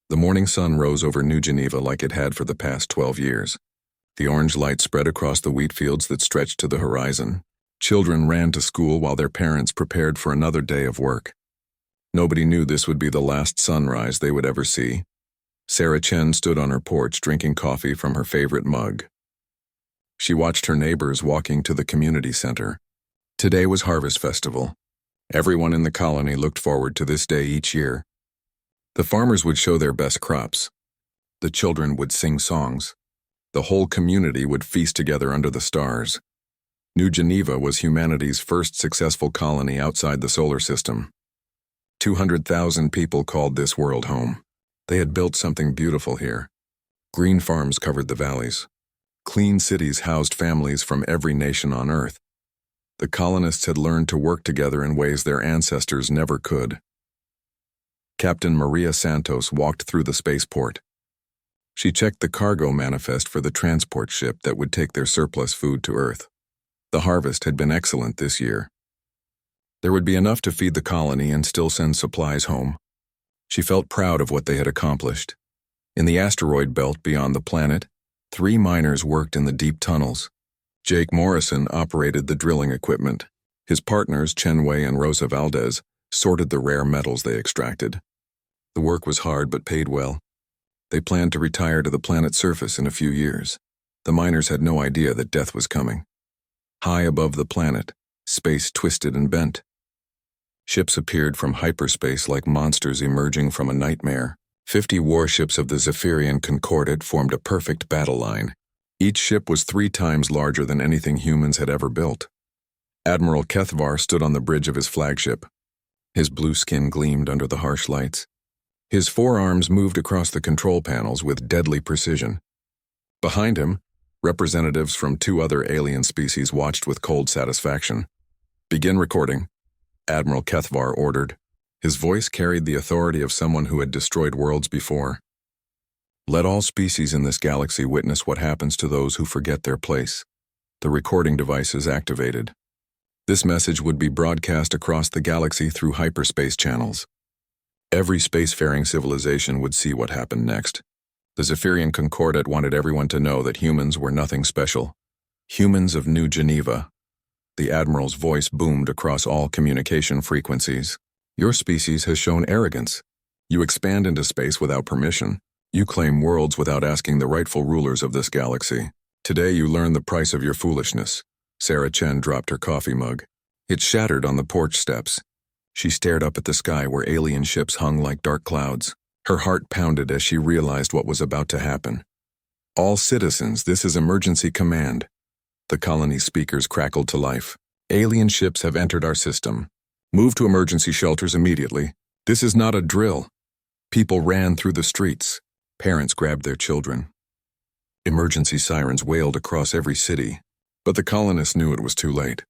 The morning sun rose over New Geneva like it had for the past 12 years. The orange light spread across the wheat fields that stretched to the horizon. Children ran to school while their parents prepared for another day of work. Nobody knew this would be the last sunrise they would ever see. Sarah Chen stood on her porch drinking coffee from her favorite mug. She watched her neighbors walking to the community center. Today was Harvest Festival. Everyone in the colony looked forward to this day each year. The farmers would show their best crops. The children would sing songs. The whole community would feast together under the stars. New Geneva was humanity's first successful colony outside the solar system. 200,000 people called this world home. They had built something beautiful here. Green farms covered the valleys. Clean cities housed families from every nation on Earth. The colonists had learned to work together in ways their ancestors never could. Captain Maria Santos walked through the spaceport. She checked the cargo manifest for the transport ship that would take their surplus food to Earth. The harvest had been excellent this year. There would be enough to feed the colony and still send supplies home. She felt proud of what they had accomplished. In the asteroid belt beyond the planet, 3 miners worked in the deep tunnels. Jake Morrison operated the drilling equipment. His partners, Chen Wei and Rosa Valdez, sorted the rare metals they extracted. The work was hard but paid well. They planned to retire to the planet's surface in a few years. The miners had no idea that death was coming. High above the planet, space twisted and bent. Ships appeared from hyperspace like monsters emerging from a nightmare. 50 warships of the Zephyrian Concordat formed a perfect battle line. Each ship was 3 times larger than anything humans had ever built. Admiral Kethvar stood on the bridge of his flagship. His blue skin gleamed under the harsh lights. His forearms moved across the control panels with deadly precision. Behind him, representatives from 2 other alien species watched with cold satisfaction. "Begin recording," Admiral Kethvar ordered. His voice carried the authority of someone who had destroyed worlds before. "Let all species in this galaxy witness what happens to those who forget their place." The recording device is activated. This message would be broadcast across the galaxy through hyperspace channels. Every spacefaring civilization would see what happened next. The Zephyrian Concordat wanted everyone to know that humans were nothing special. Humans of New Geneva. The Admiral's voice boomed across all communication frequencies. "Your species has shown arrogance. You expand into space without permission. You claim worlds without asking the rightful rulers of this galaxy. Today you learn the price of your foolishness." Sarah Chen dropped her coffee mug. It shattered on the porch steps. She stared up at the sky where alien ships hung like dark clouds. Her heart pounded as she realized what was about to happen. "All citizens, this is emergency command." The colony speakers crackled to life. "Alien ships have entered our system. Move to emergency shelters immediately. This is not a drill." People ran through the streets. Parents grabbed their children. Emergency sirens wailed across every city, but the colonists knew it was too late.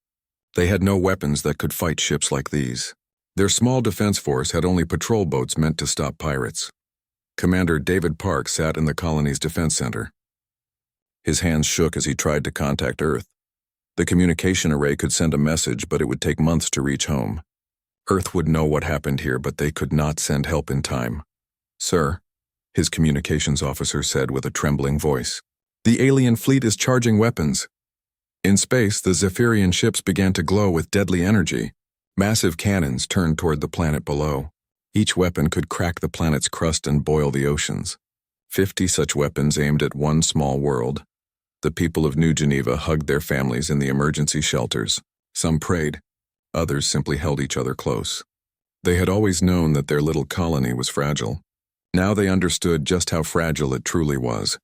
They had no weapons that could fight ships like these. Their small defense force had only patrol boats meant to stop pirates. Commander David Park sat in the colony's defense center. His hands shook as he tried to contact Earth. The communication array could send a message, but it would take months to reach home. Earth would know what happened here, but they could not send help in time. "Sir," his communications officer said with a trembling voice, "the alien fleet is charging weapons." In space, the Zephyrian ships began to glow with deadly energy. Massive cannons turned toward the planet below. Each weapon could crack the planet's crust and boil the oceans. 50 such weapons aimed at one small world. The people of New Geneva hugged their families in the emergency shelters. Some prayed. Others simply held each other close. They had always known that their little colony was fragile. Now they understood just how fragile it truly was.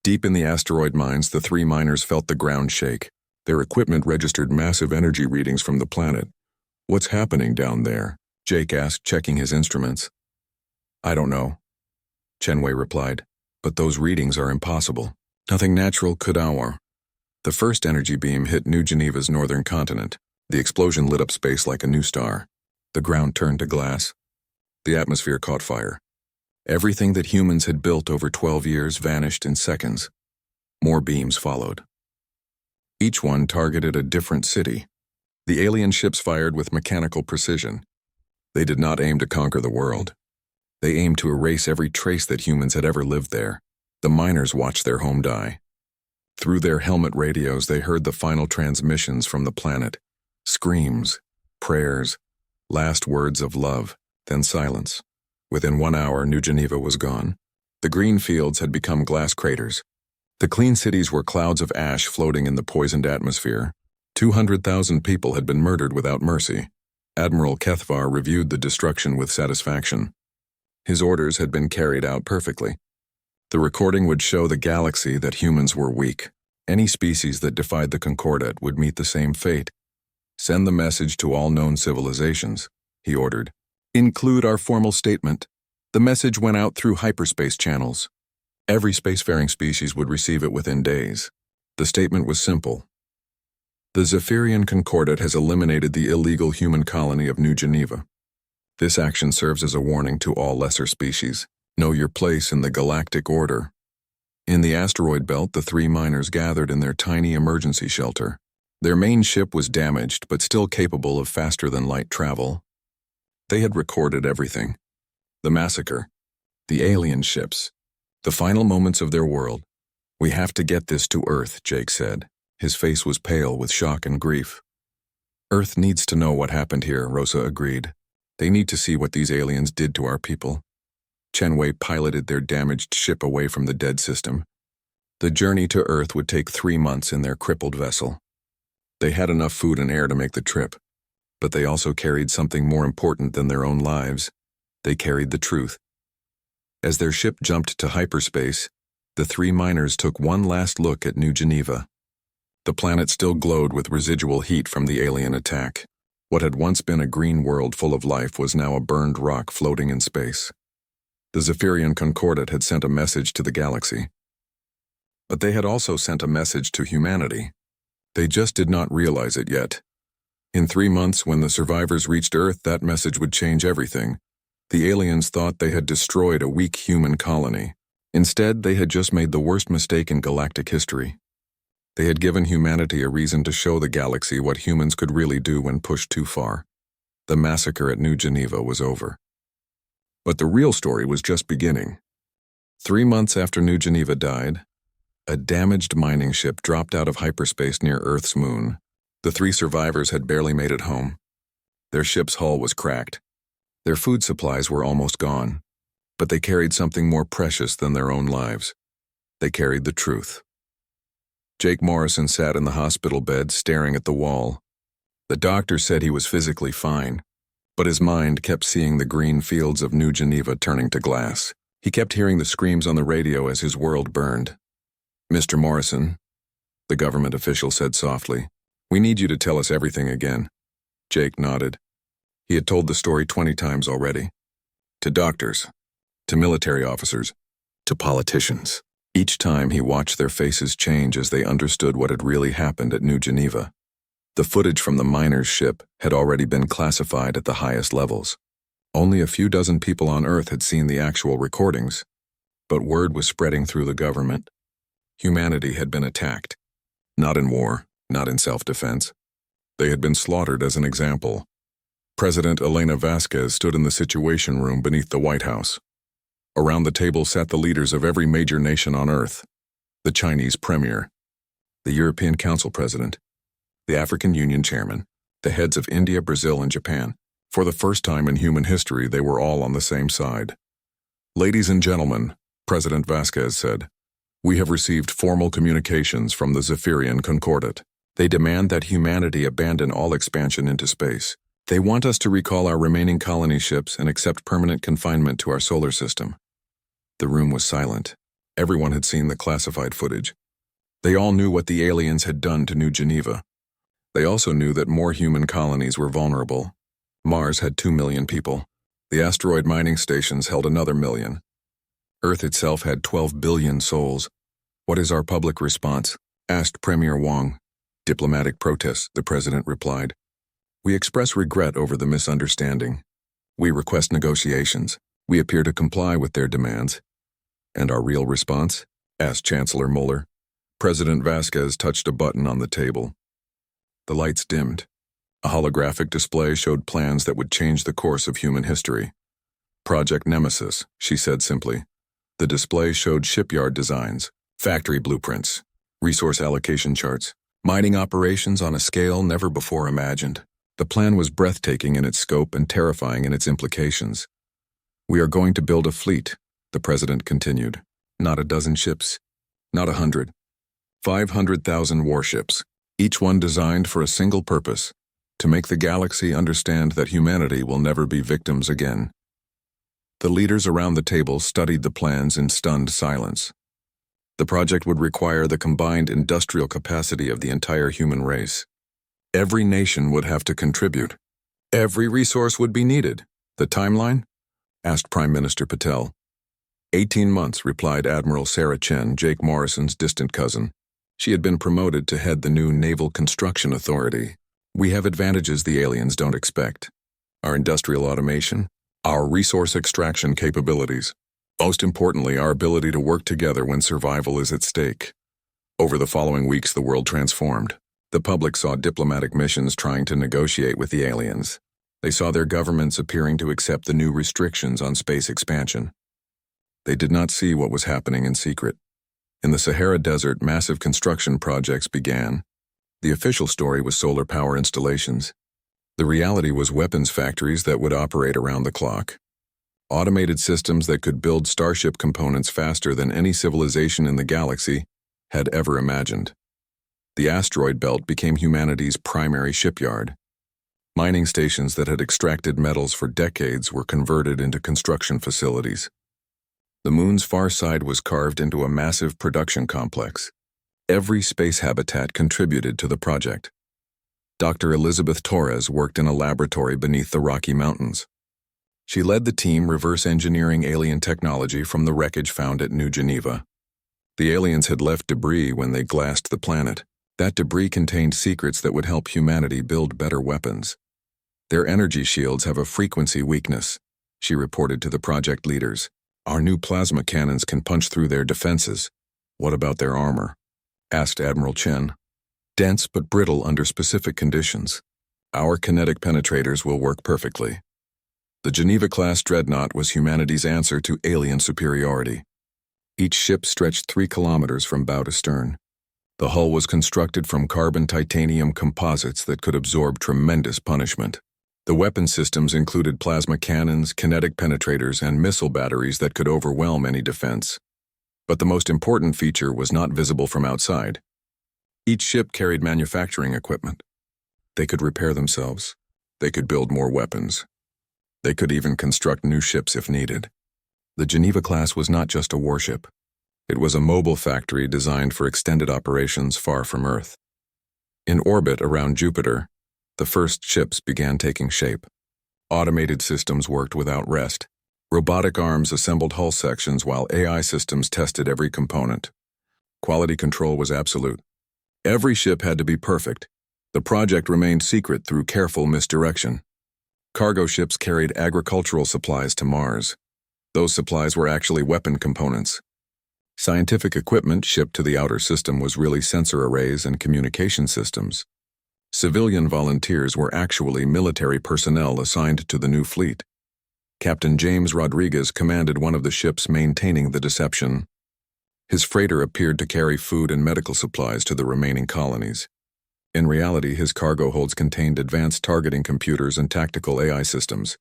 Deep in the asteroid mines, the 3 miners felt the ground shake. Their equipment registered massive energy readings from the planet. "What's happening down there?" Jake asked, checking his instruments. "I don't know," Chen Wei replied, "but those readings are impossible. Nothing natural could our." The first energy beam hit New Geneva's northern continent. The explosion lit up space like a new star. The ground turned to glass. The atmosphere caught fire. Everything that humans had built over 12 years vanished in seconds. More beams followed. Each one targeted a different city. The alien ships fired with mechanical precision. They did not aim to conquer the world. They aimed to erase every trace that humans had ever lived there. The miners watched their home die. Through their helmet radios, they heard the final transmissions from the planet. Screams, prayers, last words of love, then silence. Within 1 hour, New Geneva was gone. The green fields had become glass craters. The clean cities were clouds of ash floating in the poisoned atmosphere. 200,000 people had been murdered without mercy. Admiral Kethvar reviewed the destruction with satisfaction. His orders had been carried out perfectly. The recording would show the galaxy that humans were weak. Any species that defied the Concordat would meet the same fate. Send the message to all known civilizations, he ordered. Include our formal statement. The message went out through hyperspace channels. Every spacefaring species would receive it within days. The statement was simple. The Zephyrian Concordat has eliminated the illegal human colony of New Geneva. This action serves as a warning to all lesser species. Know your place in the galactic order. In the asteroid belt, the 3 miners gathered in their tiny emergency shelter. Their main ship was damaged, but still capable of faster-than-light travel. They had recorded everything. The massacre, the alien ships, the final moments of their world. We have to get this to Earth, Jake said. His face was pale with shock and grief. Earth needs to know what happened here, Rosa agreed. They need to see what these aliens did to our people. Chenwei piloted their damaged ship away from the dead system. The journey to Earth would take 3 months in their crippled vessel. They had enough food and air to make the trip, but they also carried something more important than their own lives. They carried the truth. As their ship jumped to hyperspace, the 3 miners took one last look at New Geneva. The planet still glowed with residual heat from the alien attack. What had once been a green world full of life was now a burned rock floating in space. The Zephyrian Concordat had sent a message to the galaxy. But they had also sent a message to humanity. They just did not realize it yet. In 3 months, when the survivors reached Earth, that message would change everything. The aliens thought they had destroyed a weak human colony. Instead, they had just made the worst mistake in galactic history. They had given humanity a reason to show the galaxy what humans could really do when pushed too far. The massacre at New Geneva was over. But the real story was just beginning. 3 months after New Geneva died, a damaged mining ship dropped out of hyperspace near Earth's moon. The 3 survivors had barely made it home. Their ship's hull was cracked. Their food supplies were almost gone. But they carried something more precious than their own lives. They carried the truth. Jake Morrison sat in the hospital bed staring at the wall. The doctor said he was physically fine, but his mind kept seeing the green fields of New Geneva turning to glass. He kept hearing the screams on the radio as his world burned. Mr. Morrison, the government official said softly, we need you to tell us everything again. Jake nodded. He had told the story 20 times already. To doctors, to military officers, to politicians. Each time he watched their faces change as they understood what had really happened at New Geneva. The footage from the miner's ship had already been classified at the highest levels. Only a few dozen people on Earth had seen the actual recordings, but word was spreading through the government. Humanity had been attacked. Not in war, not in self-defense. They had been slaughtered as an example. President Elena Vasquez stood in the Situation Room beneath the White House. Around the table sat the leaders of every major nation on Earth, the Chinese Premier, the European Council President, the African Union Chairman, the heads of India, Brazil, and Japan. For the first time in human history, they were all on the same side. Ladies and gentlemen, President Vasquez said, we have received formal communications from the Zephyrian Concordat. They demand that humanity abandon all expansion into space. They want us to recall our remaining colony ships and accept permanent confinement to our solar system. The room was silent. Everyone had seen the classified footage. They all knew what the aliens had done to New Geneva. They also knew that more human colonies were vulnerable. Mars had 2 million people. The asteroid mining stations held another million. Earth itself had 12 billion souls. What is our public response? Asked Premier Wang. Diplomatic protests, the president replied. We express regret over the misunderstanding. We request negotiations. We appear to comply with their demands. And our real response? Asked Chancellor Muller. President Vasquez touched a button on the table. The lights dimmed. A holographic display showed plans that would change the course of human history. Project Nemesis, she said simply. The display showed shipyard designs, factory blueprints, resource allocation charts, mining operations on a scale never before imagined. The plan was breathtaking in its scope and terrifying in its implications. "We are going to build a fleet," the president continued. "Not a dozen ships, not 100. 500,000 warships, each one designed for a single purpose, to make the galaxy understand that humanity will never be victims again." The leaders around the table studied the plans in stunned silence. The project would require the combined industrial capacity of the entire human race. Every nation would have to contribute. Every resource would be needed. "The timeline?" asked Prime Minister Patel. 18 months, replied Admiral Sarah Chen, Jake Morrison's distant cousin. She had been promoted to head the new Naval Construction Authority. "We have advantages the aliens don't expect. Our industrial automation, our resource extraction capabilities. Most importantly, our ability to work together when survival is at stake." Over the following weeks, the world transformed. The public saw diplomatic missions trying to negotiate with the aliens. They saw their governments appearing to accept the new restrictions on space expansion. They did not see what was happening in secret. In the Sahara Desert, massive construction projects began. The official story was solar power installations. The reality was weapons factories that would operate around the clock. Automated systems that could build starship components faster than any civilization in the galaxy had ever imagined. The asteroid belt became humanity's primary shipyard. Mining stations that had extracted metals for decades were converted into construction facilities. The moon's far side was carved into a massive production complex. Every space habitat contributed to the project. Dr. Elizabeth Torres worked in a laboratory beneath the Rocky Mountains. She led the team reverse engineering alien technology from the wreckage found at New Geneva. The aliens had left debris when they glassed the planet. That debris contained secrets that would help humanity build better weapons. "Their energy shields have a frequency weakness," she reported to the project leaders. "Our new plasma cannons can punch through their defenses." "What about their armor?" asked Admiral Chen. "Dense but brittle under specific conditions. Our kinetic penetrators will work perfectly." The Geneva-class dreadnought was humanity's answer to alien superiority. Each ship stretched 3 kilometers from bow to stern. The hull was constructed from carbon titanium composites that could absorb tremendous punishment. The weapon systems included plasma cannons, kinetic penetrators, and missile batteries that could overwhelm any defense. But the most important feature was not visible from outside. Each ship carried manufacturing equipment. They could repair themselves. They could build more weapons. They could even construct new ships if needed. The Geneva class was not just a warship. It was a mobile factory designed for extended operations far from Earth. In orbit around Jupiter, the first ships began taking shape. Automated systems worked without rest. Robotic arms assembled hull sections while AI systems tested every component. Quality control was absolute. Every ship had to be perfect. The project remained secret through careful misdirection. Cargo ships carried agricultural supplies to Mars. Those supplies were actually weapon components. Scientific equipment shipped to the outer system was really sensor arrays and communication systems. Civilian volunteers were actually military personnel assigned to the new fleet. Captain James Rodriguez commanded one of the ships maintaining the deception. His freighter appeared to carry food and medical supplies to the remaining colonies. In reality, his cargo holds contained advanced targeting computers and tactical AI systems.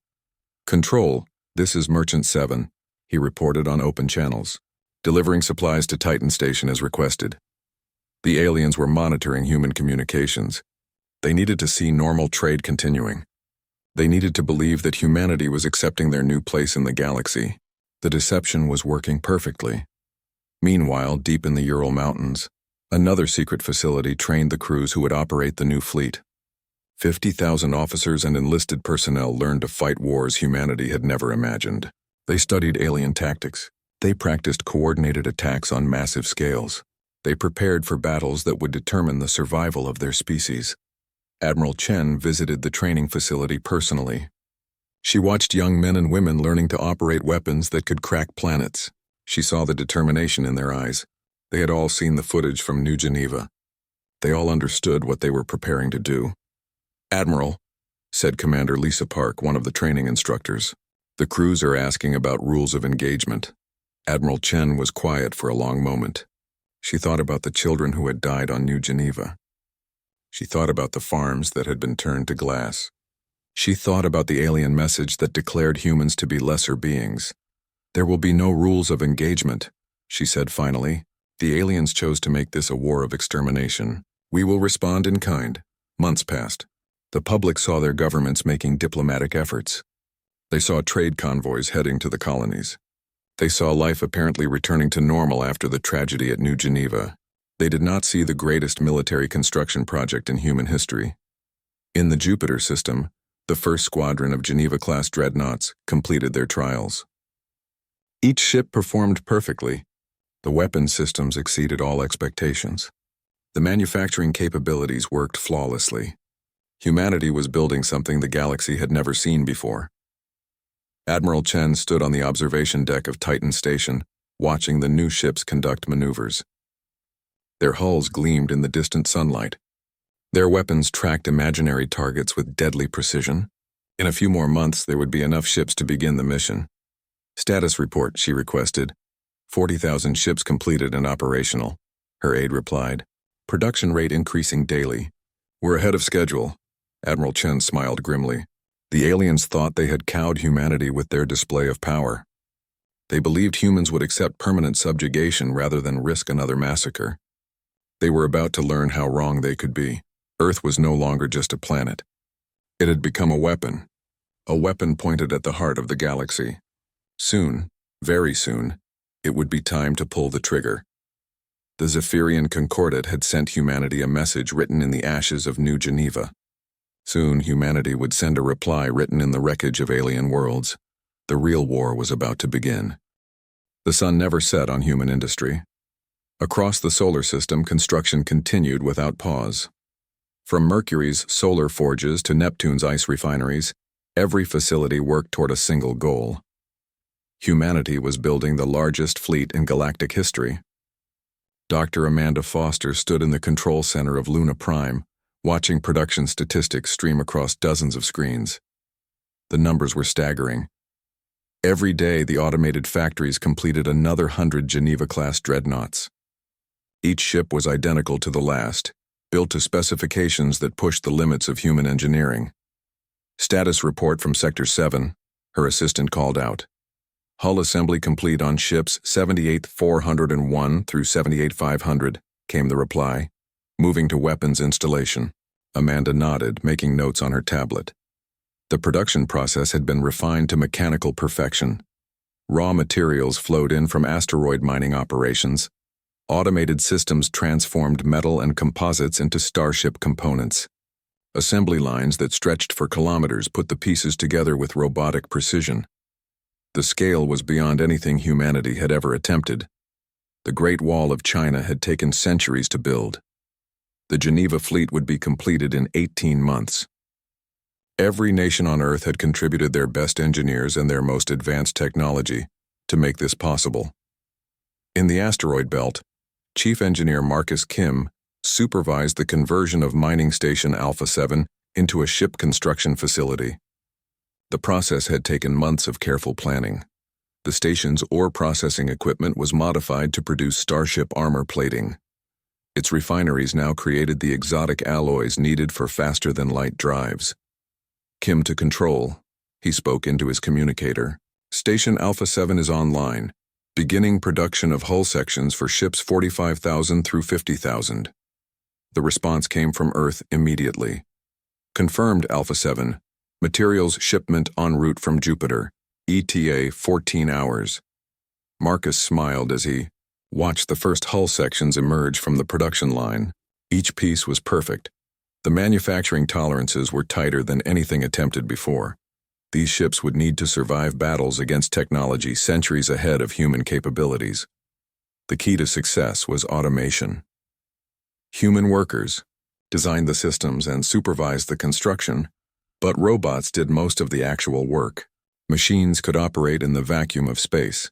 "Control, this is Merchant 7, he reported on open channels. "Delivering supplies to Titan Station as requested." The aliens were monitoring human communications. They needed to see normal trade continuing. They needed to believe that humanity was accepting their new place in the galaxy. The deception was working perfectly. Meanwhile, deep in the Ural Mountains, another secret facility trained the crews who would operate the new fleet. 50,000 officers and enlisted personnel learned to fight wars humanity had never imagined. They studied alien tactics. They practiced coordinated attacks on massive scales. They prepared for battles that would determine the survival of their species. Admiral Chen visited the training facility personally. She watched young men and women learning to operate weapons that could crack planets. She saw the determination in their eyes. They had all seen the footage from New Geneva. They all understood what they were preparing to do. "Admiral," said Commander Lisa Park, one of the training instructors, The crews are asking about rules of engagement. Admiral Chen was quiet for a long moment. She thought about the children who had died on New Geneva. She thought about the farms that had been turned to glass. She thought about the alien message that declared humans to be lesser beings. There will be no rules of engagement, she said finally. The aliens chose to make this a war of extermination. We will respond in kind. Months passed. The public saw their governments making diplomatic efforts. They saw trade convoys heading to the colonies. They saw life apparently returning to normal after the tragedy at New Geneva. They did not see the greatest military construction project in human history. In the Jupiter system, the first squadron of Geneva-class dreadnoughts completed their trials. Each ship performed perfectly. The weapon systems exceeded all expectations. The manufacturing capabilities worked flawlessly. Humanity was building something the galaxy had never seen before. Admiral Chen stood on the observation deck of Titan Station, watching the new ships conduct maneuvers. Their hulls gleamed in the distant sunlight. Their weapons tracked imaginary targets with deadly precision. In a few more months, there would be enough ships to begin the mission. Status report, she requested. 40,000 ships completed and operational, her aide replied. Production rate increasing daily. We're ahead of schedule. Admiral Chen smiled grimly. The aliens thought they had cowed humanity with their display of power. They believed humans would accept permanent subjugation rather than risk another massacre. They were about to learn how wrong they could be. Earth was no longer just a planet. It had become a weapon pointed at the heart of the galaxy. Soon, very soon, it would be time to pull the trigger. The Zephyrian Concordat had sent humanity a message written in the ashes of New Geneva. Soon, humanity would send a reply written in the wreckage of alien worlds. The real war was about to begin. The sun never set on human industry. Across the solar system, construction continued without pause. From Mercury's solar forges to Neptune's ice refineries, every facility worked toward a single goal. Humanity was building the largest fleet in galactic history. Dr. Amanda Foster stood in the control center of Luna Prime, watching production statistics stream across dozens of screens. The numbers were staggering. Every day, the automated factories completed another 100 Geneva-class dreadnoughts. Each ship was identical to the last, built to specifications that pushed the limits of human engineering. Status report from Sector 7, her assistant called out. Hull assembly complete on ships 78-401 through 78-500, came the reply. Moving to weapons installation. Amanda nodded, making notes on her tablet. The production process had been refined to mechanical perfection. Raw materials flowed in from asteroid mining operations. Automated systems transformed metal and composites into starship components. Assembly lines that stretched for kilometers put the pieces together with robotic precision. The scale was beyond anything humanity had ever attempted. The Great Wall of China had taken centuries to build. The Geneva fleet would be completed in 18 months. Every nation on Earth had contributed their best engineers and their most advanced technology to make this possible. In the asteroid belt, Chief Engineer Marcus Kim supervised the conversion of Mining Station Alpha 7 into a ship construction facility. The process had taken months of careful planning. The station's ore processing equipment was modified to produce starship armor plating. Its refineries now created the exotic alloys needed for faster-than-light drives. Kim to control, he spoke into his communicator. Station Alpha 7 is online, beginning production of hull sections for ships 45,000 through 50,000. The response came from Earth immediately. Confirmed, Alpha 7. Materials shipment en route from Jupiter. ETA 14 hours. Marcus smiled as he watched the first hull sections emerge from the production line. Each piece was perfect. The manufacturing tolerances were tighter than anything attempted before. These ships would need to survive battles against technology centuries ahead of human capabilities. The key to success was automation. Human workers designed the systems and supervised the construction, but robots did most of the actual work. Machines could operate in the vacuum of space.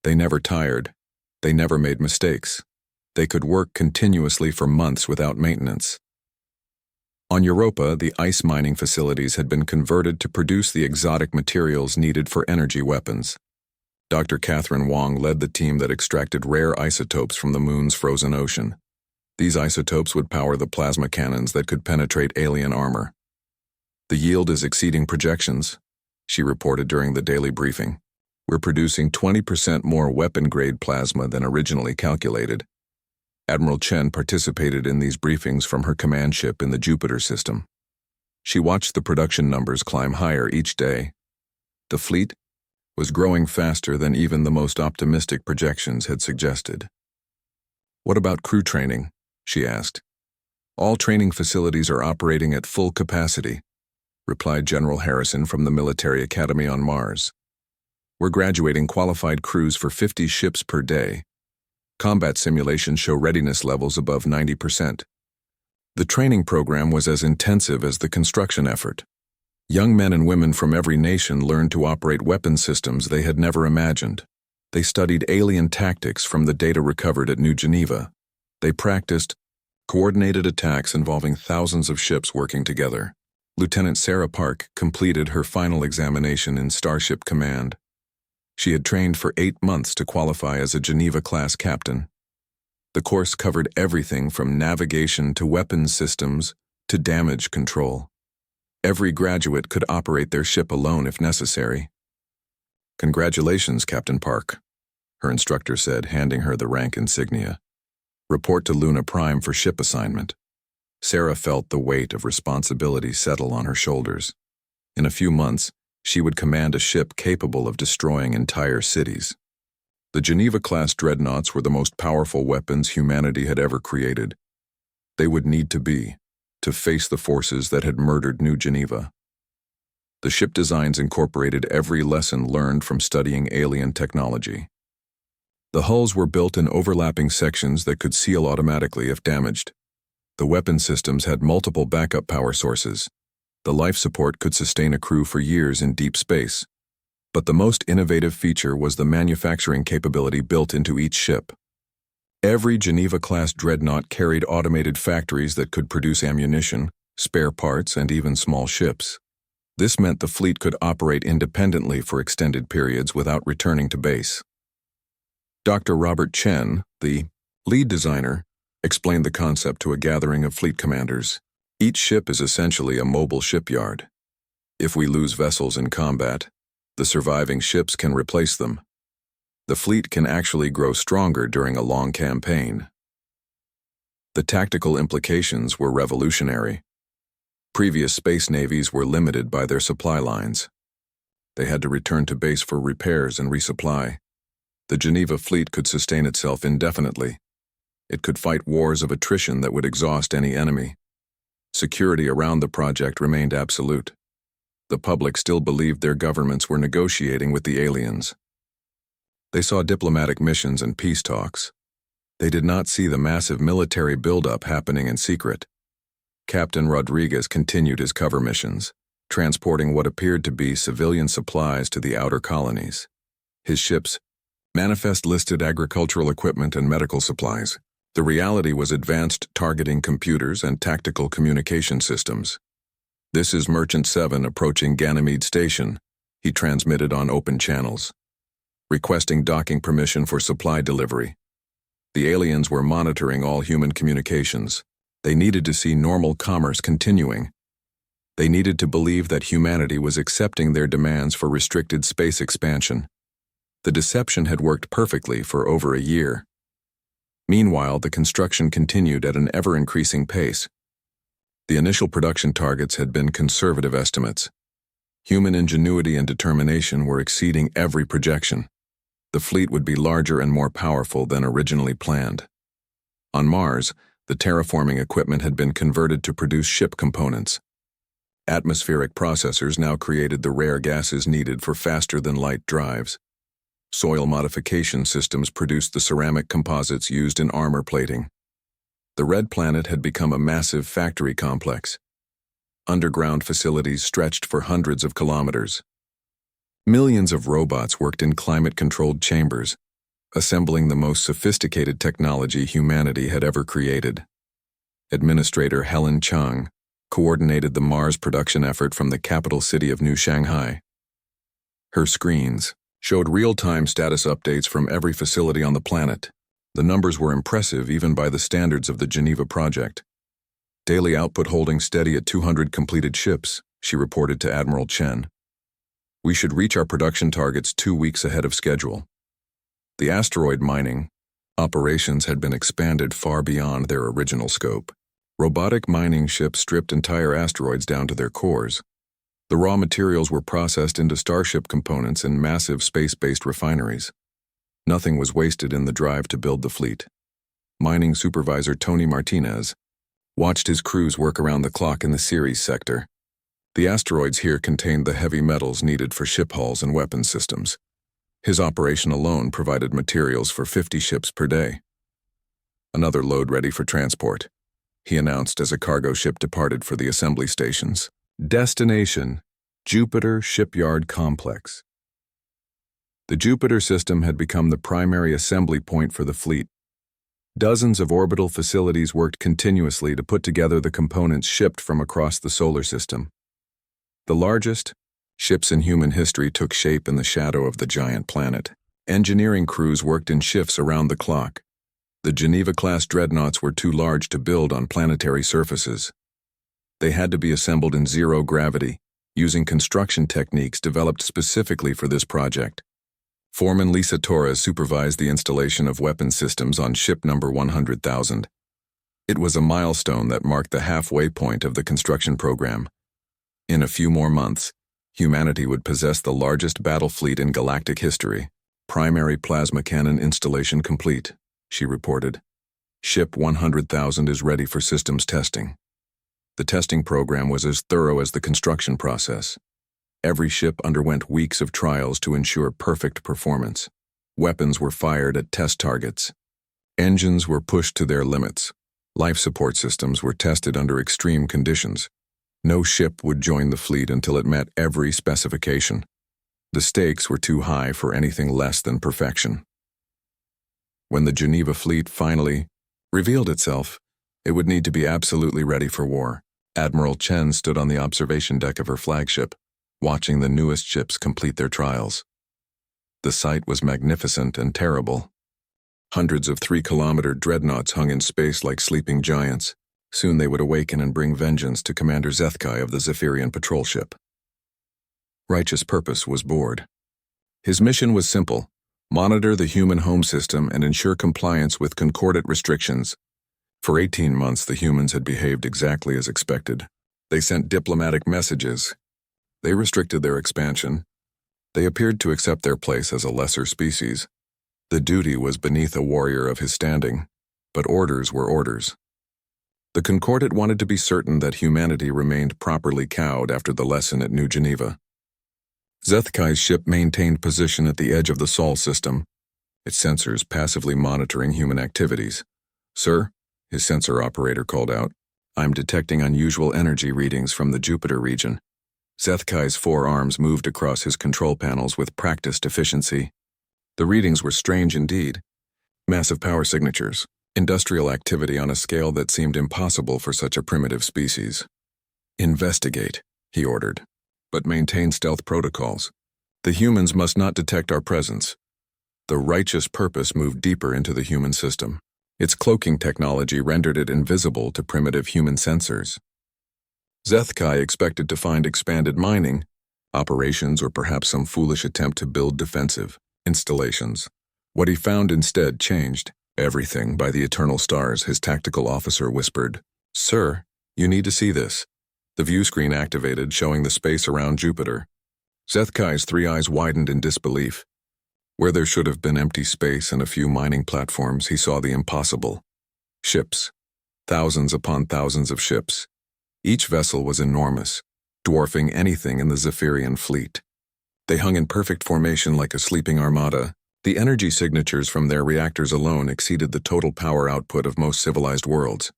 They never tired. They never made mistakes. They could work continuously for months without maintenance. On Europa, the ice mining facilities had been converted to produce the exotic materials needed for energy weapons. Dr. Catherine Wong led the team that extracted rare isotopes from the moon's frozen ocean. These isotopes would power the plasma cannons that could penetrate alien armor. "The yield is exceeding projections," she reported during the daily briefing. "We're producing 20% more weapon-grade plasma than originally calculated." Admiral Chen participated in these briefings from her command ship in the Jupiter system. She watched the production numbers climb higher each day. The fleet was growing faster than even the most optimistic projections had suggested. "What about crew training?" she asked. "All training facilities are operating at full capacity," replied General Harrison from the Military Academy on Mars. "We're graduating qualified crews for 50 ships per day. Combat simulations show readiness levels above 90%. The training program was as intensive as the construction effort. Young men and women from every nation learned to operate weapon systems they had never imagined. They studied alien tactics from the data recovered at New Geneva. They practiced coordinated attacks involving thousands of ships working together. Lieutenant Sarah Park completed her final examination in Starship Command. She had trained for 8 months to qualify as a Geneva-class captain. The course covered everything from navigation to weapons systems to damage control. Every graduate could operate their ship alone if necessary. "Congratulations, Captain Park," her instructor said, handing her the rank insignia. "Report to Luna Prime for ship assignment." Sarah felt the weight of responsibility settle on her shoulders. In a few months, she would command a ship capable of destroying entire cities. The Geneva-class dreadnoughts were the most powerful weapons humanity had ever created. They would need to face the forces that had murdered New Geneva. The ship designs incorporated every lesson learned from studying alien technology. The hulls were built in overlapping sections that could seal automatically if damaged. The weapon systems had multiple backup power sources. The life support could sustain a crew for years in deep space. But the most innovative feature was the manufacturing capability built into each ship. Every Geneva-class dreadnought carried automated factories that could produce ammunition, spare parts, and even small ships. This meant the fleet could operate independently for extended periods without returning to base. Dr. Robert Chen, the lead designer, explained the concept to a gathering of fleet commanders. "Each ship is essentially a mobile shipyard. If we lose vessels in combat, the surviving ships can replace them. The fleet can actually grow stronger during a long campaign." The tactical implications were revolutionary. Previous space navies were limited by their supply lines. They had to return to base for repairs and resupply. The Geneva fleet could sustain itself indefinitely. It could fight wars of attrition that would exhaust any enemy. Security around the project remained absolute. The public still believed their governments were negotiating with the aliens. They saw diplomatic missions and peace talks. They did not see the massive military buildup happening in secret. Captain Rodriguez continued his cover missions, transporting what appeared to be civilian supplies to the outer colonies. His ships manifest listed agricultural equipment and medical supplies. The reality was advanced targeting computers and tactical communication systems. "This is Merchant 7 approaching Ganymede Station," he transmitted on open channels, requesting docking permission for supply delivery. The aliens were monitoring all human communications. They needed to see normal commerce continuing. They needed to believe that humanity was accepting their demands for restricted space expansion. The deception had worked perfectly for over a year. Meanwhile, the construction continued at an ever-increasing pace. The initial production targets had been conservative estimates. Human ingenuity and determination were exceeding every projection. The fleet would be larger and more powerful than originally planned. On Mars, the terraforming equipment had been converted to produce ship components. Atmospheric processors now created the rare gases needed for faster-than-light drives. Soil modification systems produced the ceramic composites used in armor plating. The Red Planet had become a massive factory complex. Underground facilities stretched for hundreds of kilometers. Millions of robots worked in climate-controlled chambers, assembling the most sophisticated technology humanity had ever created. Administrator Helen Chung, coordinated the Mars production effort from the capital city of New Shanghai. Her screens showed real-time status updates from every facility on the planet. The numbers were impressive even by the standards of the Geneva project. Daily output holding steady at 200 completed ships, she reported to Admiral Chen. We should reach our production targets 2 weeks ahead of schedule. The asteroid mining operations had been expanded far beyond their original scope. Robotic mining ships stripped entire asteroids down to their cores. The raw materials were processed into Starship components in massive space-based refineries. Nothing was wasted in the drive to build the fleet. Mining supervisor Tony Martinez watched his crews work around the clock in the Ceres sector. The asteroids here contained the heavy metals needed for ship hulls and weapons systems. His operation alone provided materials for 50 ships per day. Another load ready for transport, he announced as a cargo ship departed for the assembly stations. Destination: Jupiter Shipyard Complex. The Jupiter system had become the primary assembly point for the fleet. Dozens of orbital facilities worked continuously to put together the components shipped from across the solar system. The largest ships in human history took shape in the shadow of the giant planet. Engineering crews worked in shifts around the clock. The Geneva-class dreadnoughts were too large to build on planetary surfaces. They had to be assembled in zero gravity, using construction techniques developed specifically for this project. Foreman Lisa Torres supervised the installation of weapon systems on ship number 100,000. It was a milestone that marked the halfway point of the construction program. In a few more months, humanity would possess the largest battle fleet in galactic history. Primary plasma cannon installation complete, she reported. Ship 100,000 is ready for systems testing. The testing program was as thorough as the construction process. Every ship underwent weeks of trials to ensure perfect performance. Weapons were fired at test targets. Engines were pushed to their limits. Life support systems were tested under extreme conditions. No ship would join the fleet until it met every specification. The stakes were too high for anything less than perfection. When the Geneva fleet finally revealed itself, it would need to be absolutely ready for war. Admiral Chen stood on the observation deck of her flagship, watching the newest ships complete their trials. The sight was magnificent and terrible. Hundreds of 3-kilometer dreadnoughts hung in space like sleeping giants. Soon they would awaken and bring vengeance to Commander Zethkai of the Zephyrian patrol ship. Righteous Purpose was bored. His mission was simple: monitor the human home system and ensure compliance with concordant restrictions. For 18 months, the humans had behaved exactly as expected. They sent diplomatic messages. They restricted their expansion. They appeared to accept their place as a lesser species. The duty was beneath a warrior of his standing, but orders were orders. The Concordat wanted to be certain that humanity remained properly cowed after the lesson at New Geneva. Zethkai's ship maintained position at the edge of the Sol system, its sensors passively monitoring human activities. "Sir," his sensor operator called out, "I'm detecting unusual energy readings from the Jupiter region." Zethkai's 4 arms moved across his control panels with practiced efficiency. The readings were strange indeed. Massive power signatures, industrial activity on a scale that seemed impossible for such a primitive species. "Investigate," he ordered, "but maintain stealth protocols. The humans must not detect our presence." The Righteous Purpose moved deeper into the human system. Its cloaking technology rendered it invisible to primitive human sensors. Zethkai expected to find expanded mining operations or perhaps some foolish attempt to build defensive installations. What he found instead changed everything. By the eternal stars, his tactical officer whispered, "Sir, you need to see this." The view screen activated, showing the space around Jupiter. Zethkai's 3 eyes widened in disbelief. Where there should have been empty space and a few mining platforms, he saw the impossible. Ships. Thousands upon thousands of ships. Each vessel was enormous, dwarfing anything in the Zephyrian fleet. They hung in perfect formation like a sleeping armada. The energy signatures from their reactors alone exceeded the total power output of most civilized worlds.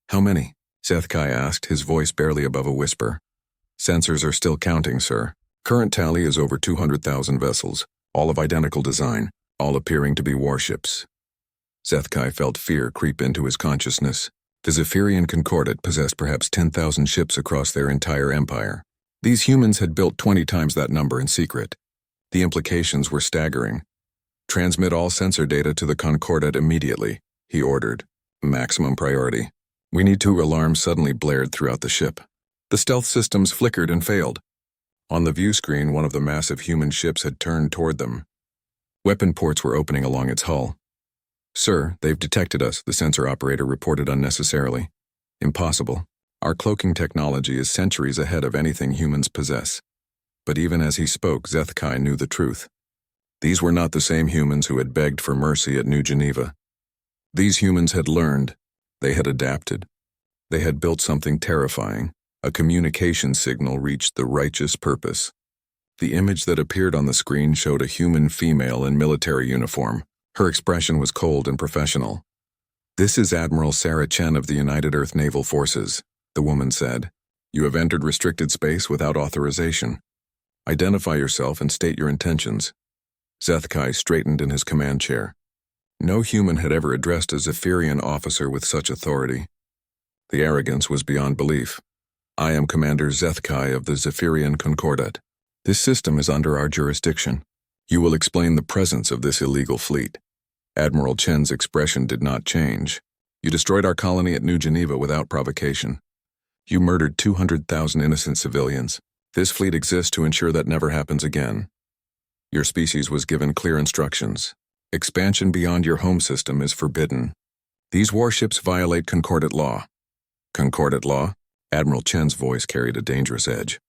"How many?" Zethkai asked, his voice barely above a whisper. "Sensors are still counting, sir. Current tally is over 200,000 vessels, all of identical design, all appearing to be warships." Zethkai felt fear creep into his consciousness. The Zephyrian Concordat possessed perhaps 10,000 ships across their entire empire. These humans had built 20 times that number in secret. The implications were staggering. Transmit all sensor data to the Concordat immediately, he ordered. Maximum priority. We need to. Alarms suddenly blared throughout the ship. The stealth systems flickered and failed. On the view screen, one of the massive human ships had turned toward them. Weapon ports were opening along its hull. Sir, they've detected us, the sensor operator reported unnecessarily. Impossible. Our cloaking technology is centuries ahead of anything humans possess. But even as he spoke, Zethkai knew the truth. These were not the same humans who had begged for mercy at New Geneva. These humans had learned. They had adapted. They had built something terrifying. A communication signal reached the righteous purpose. The image that appeared on the screen showed a human female in military uniform. Her expression was cold and professional. "This is Admiral Sarah Chen of the United Earth Naval Forces," the woman said. "You have entered restricted space without authorization. Identify yourself and state your intentions." Zethkai straightened in his command chair. No human had ever addressed a Zephyrian officer with such authority. The arrogance was beyond belief. "I am Commander Zethkai of the Zephyrian Concordat. This system is under our jurisdiction. You will explain the presence of this illegal fleet." Admiral Chen's expression did not change. "You destroyed our colony at New Geneva without provocation. You murdered 200,000 innocent civilians. This fleet exists to ensure that never happens again. Your species was given clear instructions. Expansion beyond your home system is forbidden. These warships violate Concordat law." "Concordat law?" Admiral Chen's voice carried a dangerous edge.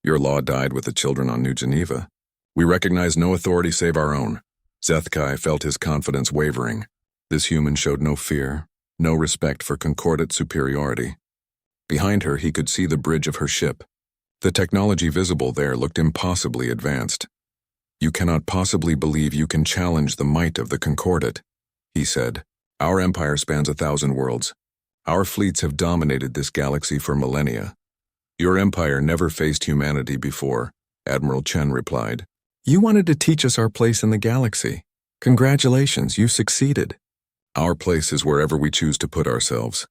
"Your law died with the children on New Geneva. We recognize no authority save our own." Zethkai felt his confidence wavering. This human showed no fear, no respect for Concordat superiority. Behind her, he could see the bridge of her ship. The technology visible there looked impossibly advanced. "You cannot possibly believe you can challenge the might of the Concordat," he said. "Our empire spans 1,000 worlds. Our fleets have dominated this galaxy for millennia. Your empire never faced humanity before," Admiral Chen replied. "You wanted to teach us our place in the galaxy. Congratulations, you succeeded. Our place is wherever we choose to put ourselves."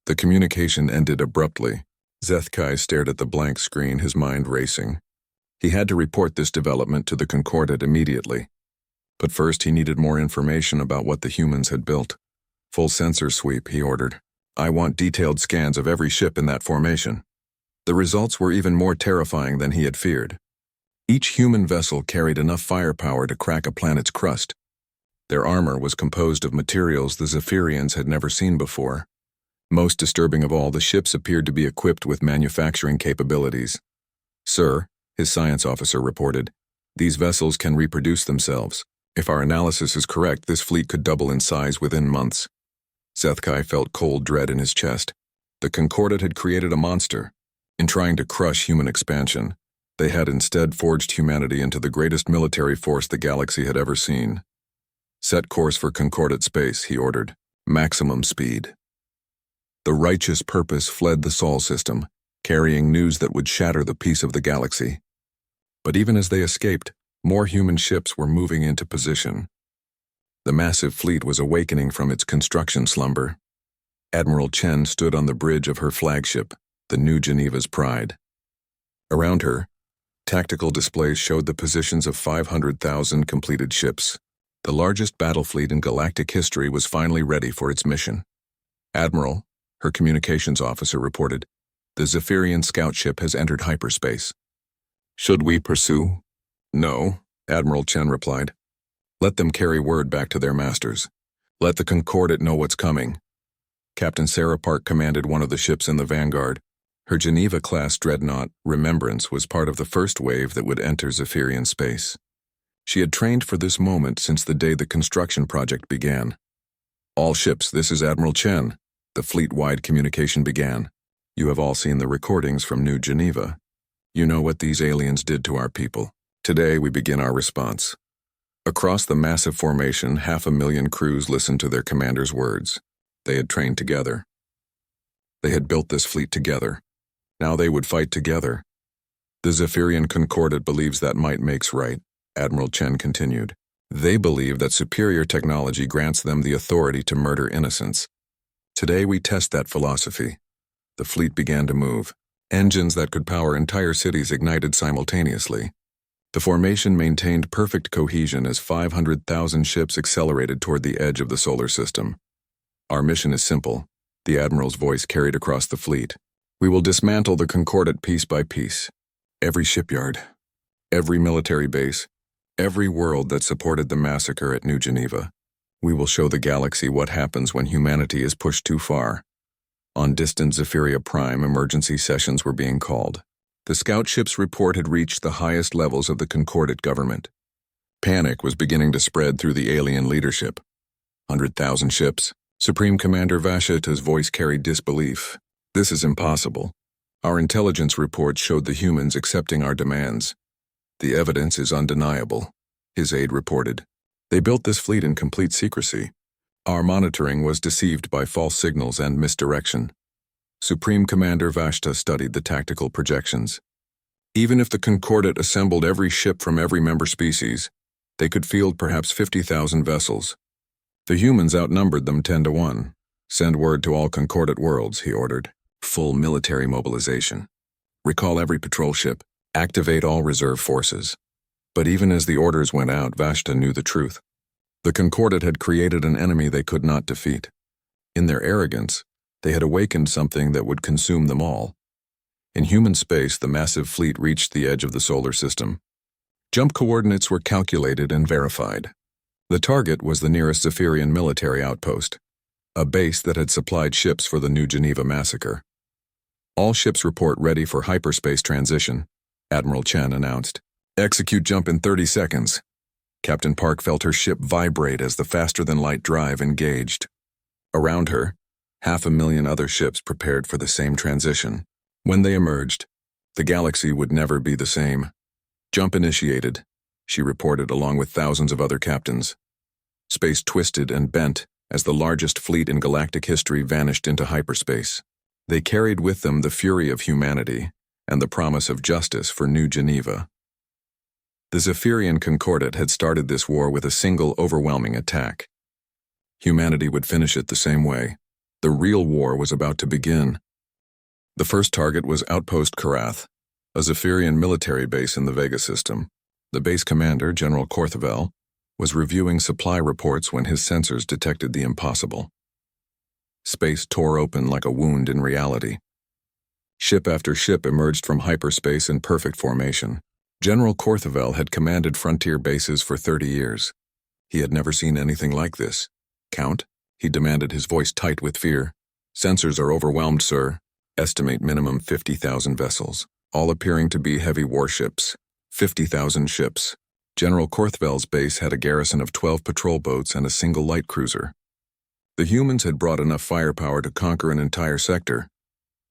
The communication ended abruptly. Zethkai stared at the blank screen, his mind racing. He had to report this development to the Concordat immediately. But first he needed more information about what the humans had built. "Full sensor sweep," he ordered. "I want detailed scans of every ship in that formation." The results were even more terrifying than he had feared. Each human vessel carried enough firepower to crack a planet's crust. Their armor was composed of materials the Zephyrians had never seen before. Most disturbing of all, the ships appeared to be equipped with manufacturing capabilities. "Sir," his science officer reported, "these vessels can reproduce themselves. If our analysis is correct, this fleet could double in size within months." Zethkai felt cold dread in his chest. The Concordat had created a monster. In trying to crush human expansion, they had instead forged humanity into the greatest military force the galaxy had ever seen. "Set course for Concordat space," he ordered. "Maximum speed." The righteous purpose fled the Sol system, carrying news that would shatter the peace of the galaxy. But even as they escaped, more human ships were moving into position. The massive fleet was awakening from its construction slumber. Admiral Chen stood on the bridge of her flagship, the New Geneva's Pride. Around her, tactical displays showed the positions of 500,000 completed ships. The largest battle fleet in galactic history was finally ready for its mission. "Admiral," her communications officer reported, "the Zephyrian scout ship has entered hyperspace." "Should we pursue?" "No," Admiral Chen replied. "Let them carry word back to their masters. Let the Concordat know what's coming." Captain Sarah Park commanded one of the ships in the vanguard. Her Geneva-class dreadnought, Remembrance, was part of the first wave that would enter Zephyrian space. She had trained for this moment since the day the construction project began. "All ships, this is Admiral Chen." The fleet-wide communication began. "You have all seen the recordings from New Geneva. You know what these aliens did to our people. Today we begin our response." Across the massive formation, 500,000 crews listened to their commander's words. They had trained together. They had built this fleet together. Now they would fight together. "The Zephyrian Concordat believes that might makes right," Admiral Chen continued. "They believe that superior technology grants them the authority to murder innocents. Today we test that philosophy. The fleet began to move. Engines that could power entire cities ignited simultaneously. The formation maintained perfect cohesion as 500,000 ships accelerated toward the edge of the solar system. Our mission is simple, the Admiral's voice carried across the fleet. We will dismantle the Concordat piece by piece. Every shipyard, every military base, every world that supported the massacre at New Geneva. We will show the galaxy what happens when humanity is pushed too far. On distant Zephyria Prime, emergency sessions were being called. The scout ship's report had reached the highest levels of the Concordat government. Panic was beginning to spread through the alien leadership. 100,000 ships. Supreme Commander Vashita's voice carried disbelief. This is impossible. Our intelligence reports showed the humans accepting our demands. The evidence is undeniable, his aide reported. They built this fleet in complete secrecy. Our monitoring was deceived by false signals and misdirection. Supreme Commander Vashta studied the tactical projections. Even if the Concordat assembled every ship from every member species, they could field perhaps 50,000 vessels. The humans outnumbered them 10 to 1. Send word to all Concordat worlds, he ordered. Full military mobilization. Recall every patrol ship. Activate all reserve forces. But even as the orders went out, Vashta knew the truth. The Concordat had created an enemy they could not defeat. In their arrogance, they had awakened something that would consume them all. In human space, the massive fleet reached the edge of the solar system. Jump coordinates were calculated and verified. The target was the nearest Zephyrian military outpost, a base that had supplied ships for the New Geneva massacre. All ships report ready for hyperspace transition, Admiral Chen announced. Execute jump in 30 seconds. Captain Park felt her ship vibrate as the faster-than-light drive engaged. Around her, 500,000 other ships prepared for the same transition. When they emerged, the galaxy would never be the same. Jump initiated, she reported along with thousands of other captains. Space twisted and bent as the largest fleet in galactic history vanished into hyperspace. They carried with them the fury of humanity and the promise of justice for New Geneva. The Zephyrian Concordat had started this war with a single overwhelming attack. Humanity would finish it the same way. The real war was about to begin. The first target was Outpost Karath, a Zephyrian military base in the Vega system. The base commander, General Korthavel, was reviewing supply reports when his sensors detected the impossible. Space tore open like a wound in reality. Ship after ship emerged from hyperspace in perfect formation. General Korthavel had commanded frontier bases for 30 years. He had never seen anything like this. Count, he demanded, his voice tight with fear. Sensors are overwhelmed, sir. Estimate minimum 50,000 vessels, all appearing to be heavy warships. 50,000 ships. General Korthavel's base had a garrison of 12 patrol boats and a single light cruiser. The humans had brought enough firepower to conquer an entire sector.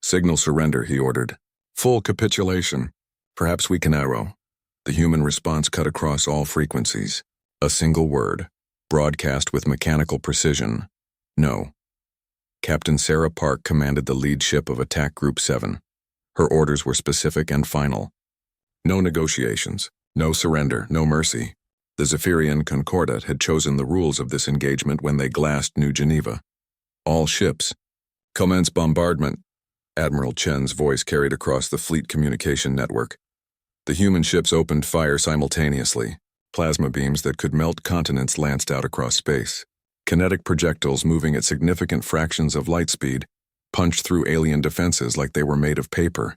Signal surrender, he ordered. Full capitulation. Perhaps we can arrow. The human response cut across all frequencies. A single word, broadcast with mechanical precision. No. Captain Sarah Park commanded the lead ship of Attack Group 7. Her orders were specific and final. No negotiations, no surrender, no mercy. The Zephyrian Concordat had chosen the rules of this engagement when they glassed New Geneva. All ships. Commence bombardment. Admiral Chen's voice carried across the fleet communication network. The human ships opened fire simultaneously. Plasma beams that could melt continents lanced out across space. Kinetic projectiles moving at significant fractions of light speed punched through alien defenses like they were made of paper.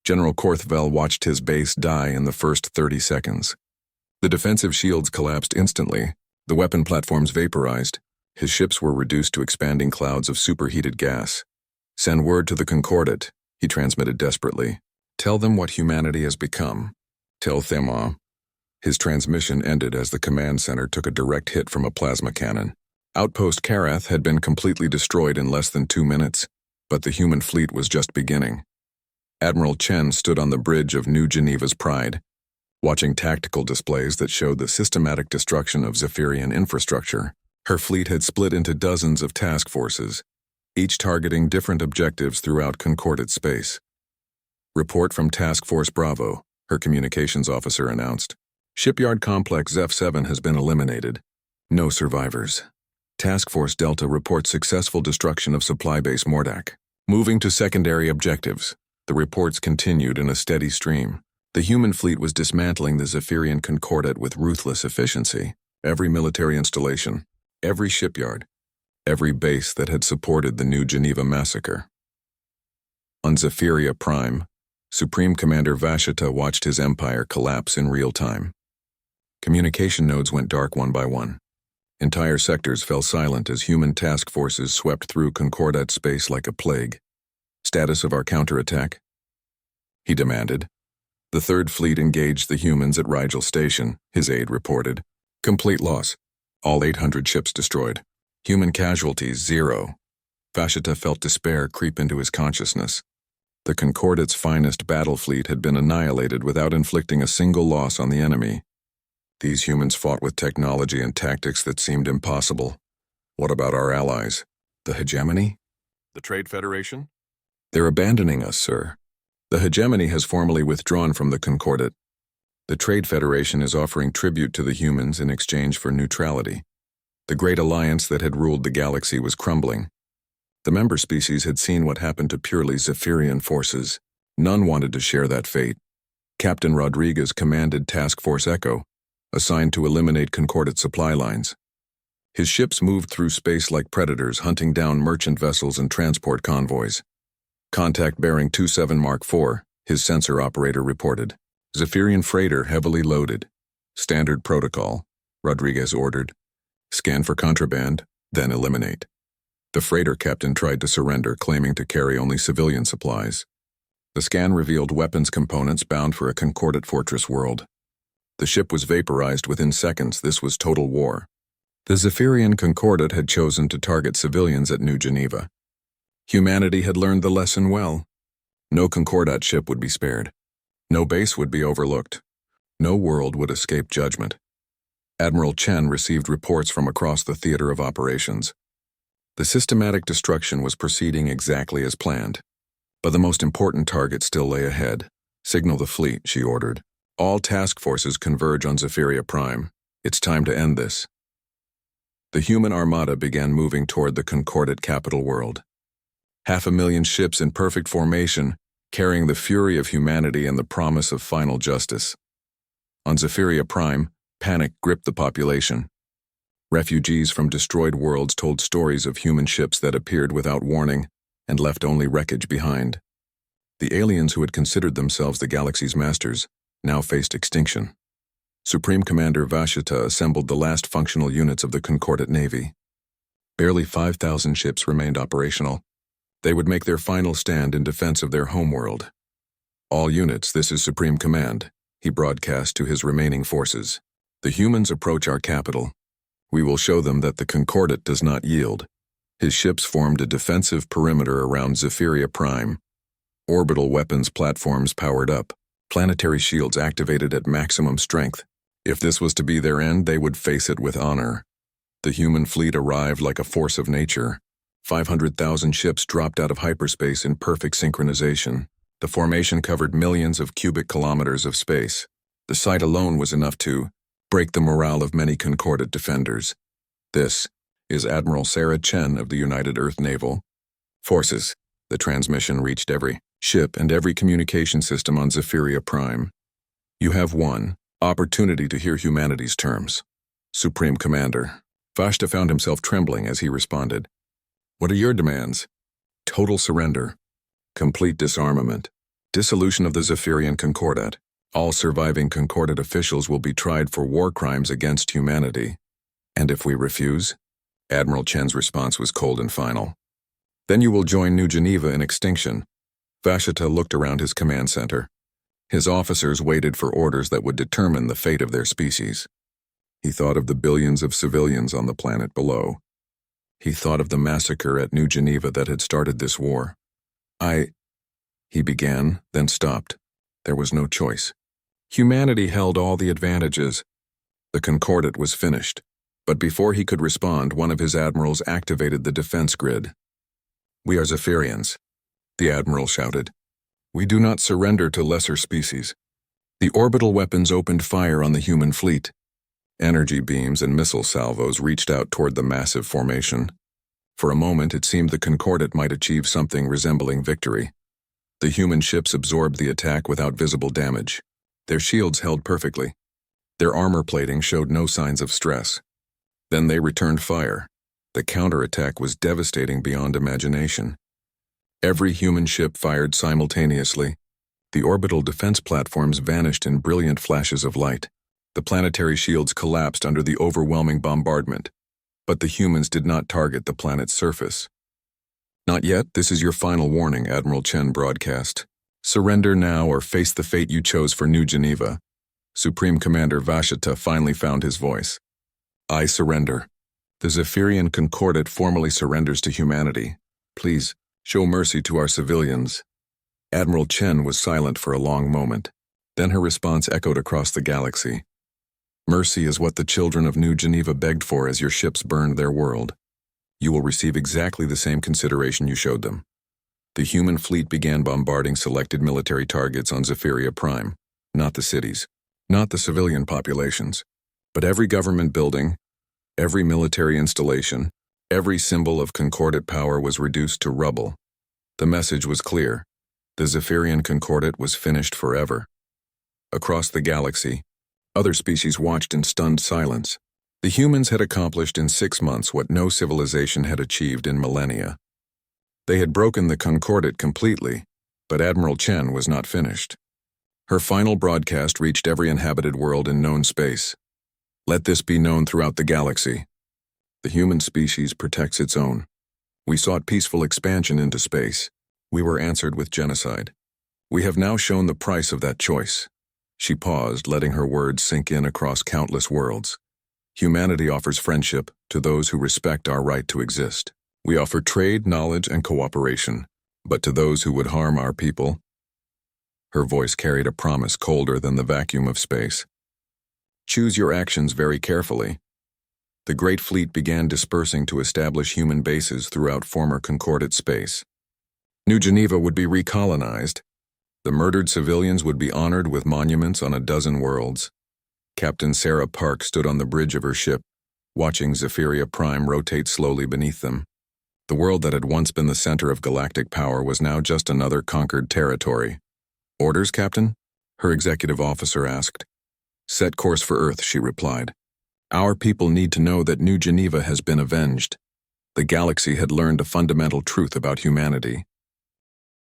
General Korthavel watched his base die in the first 30 seconds. The defensive shields collapsed instantly. The weapon platforms vaporized. His ships were reduced to expanding clouds of superheated gas. Send word to the Concordat, he transmitted desperately. Tell them what humanity has become. Tell Thema. His transmission ended as the command center took a direct hit from a plasma cannon. Outpost Karath had been completely destroyed in less than 2 minutes, but the human fleet was just beginning. Admiral Chen stood on the bridge of New Geneva's Pride, watching tactical displays that showed the systematic destruction of Zephyrian infrastructure. Her fleet had split into dozens of task forces, each targeting different objectives throughout Concordat space. Report from Task Force Bravo, her communications officer announced. Shipyard Complex Zeph 7 has been eliminated. No survivors. Task Force Delta reports successful destruction of supply base Mordak. Moving to secondary objectives, the reports continued in a steady stream. The human fleet was dismantling the Zephyrian Concordat with ruthless efficiency. Every military installation, every shipyard, every base that had supported the New Geneva massacre. On Zephyria Prime, Supreme Commander Vashita watched his empire collapse in real time. Communication nodes went dark one by one. Entire sectors fell silent as human task forces swept through Concordat space like a plague. Status of our counterattack? He demanded. The Third Fleet engaged the humans at Rigel Station, his aide reported. Complete loss. All 800 ships destroyed. Human casualties, 0. Vashita felt despair creep into his consciousness. The Concordat's finest battle fleet had been annihilated without inflicting a single loss on the enemy. These humans fought with technology and tactics that seemed impossible. What about our allies? The hegemony? The Trade Federation? They're abandoning us, sir. The hegemony has formally withdrawn from the Concordat. The Trade Federation is offering tribute to the humans in exchange for neutrality. The great alliance that had ruled the galaxy was crumbling. The member species had seen what happened to purely Zephyrian forces. None wanted to share that fate. Captain Rodriguez commanded Task Force Echo, assigned to eliminate Concordat supply lines. His ships moved through space like predators, hunting down merchant vessels and transport convoys. Contact bearing 27 Mark IV, his sensor operator reported. Zephyrian freighter heavily loaded. Standard protocol, Rodriguez ordered. Scan for contraband, then eliminate. The freighter captain tried to surrender, claiming to carry only civilian supplies. The scan revealed weapons components bound for a Concordat fortress world. The ship was vaporized within seconds. This was total war. The Zephyrian Concordat had chosen to target civilians at New Geneva. Humanity had learned the lesson well. No Concordat ship would be spared. No base would be overlooked. No world would escape judgment. Admiral Chen received reports from across the theater of operations. The systematic destruction was proceeding exactly as planned. But the most important target still lay ahead. Signal the fleet, she ordered. All task forces converge on Zephyria Prime. It's time to end this. The human armada began moving toward the Concordat capital world. 500,000 ships in perfect formation, carrying the fury of humanity and the promise of final justice. On Zephyria Prime, panic gripped the population. Refugees from destroyed worlds told stories of human ships that appeared without warning and left only wreckage behind. The aliens who had considered themselves the galaxy's masters now faced extinction. Supreme Commander Vashita assembled the last functional units of the Concordat Navy. Barely 5,000 ships remained operational. They would make their final stand in defense of their homeworld. All units, this is Supreme Command, he broadcast to his remaining forces. The humans approach our capital. We will show them that the Concordat does not yield. His ships formed a defensive perimeter around Zephyria Prime. Orbital weapons platforms powered up. Planetary shields activated at maximum strength. If this was to be their end, they would face it with honor. The human fleet arrived like a force of nature. 500,000 ships dropped out of hyperspace in perfect synchronization. The formation covered millions of cubic kilometers of space. The sight alone was enough to break the morale of many Concordat defenders. This is Admiral Sarah Chen of the United Earth Naval Forces. The transmission reached every ship and every communication system on Zephyria Prime. You have one opportunity to hear humanity's terms. Supreme Commander. Vashta found himself trembling as he responded. What are your demands? Total surrender. Complete disarmament. Dissolution of the Zephyrian Concordat. All surviving Concordat officials will be tried for war crimes against humanity. And if we refuse? Admiral Chen's response was cold and final. Then you will join New Geneva in extinction. Vashita looked around his command center. His officers waited for orders that would determine the fate of their species. He thought of the billions of civilians on the planet below. He thought of the massacre at New Geneva that had started this war. He began, then stopped. There was no choice. Humanity held all the advantages. The Concordat was finished. But before he could respond, one of his admirals activated the defense grid. We are Zephyrians, the admiral shouted. We do not surrender to lesser species. The orbital weapons opened fire on the human fleet. Energy beams and missile salvos reached out toward the massive formation. For a moment, it seemed the Concordat might achieve something resembling victory. The human ships absorbed the attack without visible damage. Their shields held perfectly. Their armor plating showed no signs of stress. Then they returned fire. The counterattack was devastating beyond imagination. Every human ship fired simultaneously. The orbital defense platforms vanished in brilliant flashes of light. The planetary shields collapsed under the overwhelming bombardment. But the humans did not target the planet's surface. "Not yet, this is your final warning," Admiral Chen broadcast. "Surrender now or face the fate you chose for New Geneva." Supreme Commander Vashita finally found his voice. "I surrender. The Zephyrian Concordat formally surrenders to humanity. Please, show mercy to our civilians." Admiral Chen was silent for a long moment. Then her response echoed across the galaxy. "Mercy is what the children of New Geneva begged for as your ships burned their world. You will receive exactly the same consideration you showed them." The human fleet began bombarding selected military targets on Zephyria Prime, not the cities, not the civilian populations, but every government building, every military installation, every symbol of Concordat power was reduced to rubble. The message was clear. The Zephyrian Concordat was finished forever. Across the galaxy, other species watched in stunned silence. The humans had accomplished in 6 months what no civilization had achieved in millennia. They had broken the Concordat completely, but Admiral Chen was not finished. Her final broadcast reached every inhabited world in known space. "Let this be known throughout the galaxy. The human species protects its own. We sought peaceful expansion into space. We were answered with genocide. We have now shown the price of that choice." She paused, letting her words sink in across countless worlds. "Humanity offers friendship to those who respect our right to exist. We offer trade, knowledge, and cooperation. But to those who would harm our people..." Her voice carried a promise colder than the vacuum of space. "Choose your actions very carefully." The Great Fleet began dispersing to establish human bases throughout former Concordat space. New Geneva would be recolonized. The murdered civilians would be honored with monuments on a dozen worlds. Captain Sarah Park stood on the bridge of her ship, watching Zephyria Prime rotate slowly beneath them. The world that had once been the center of galactic power was now just another conquered territory. "Orders, Captain?" her executive officer asked. "Set course for Earth," she replied. "Our people need to know that New Geneva has been avenged." The galaxy had learned a fundamental truth about humanity.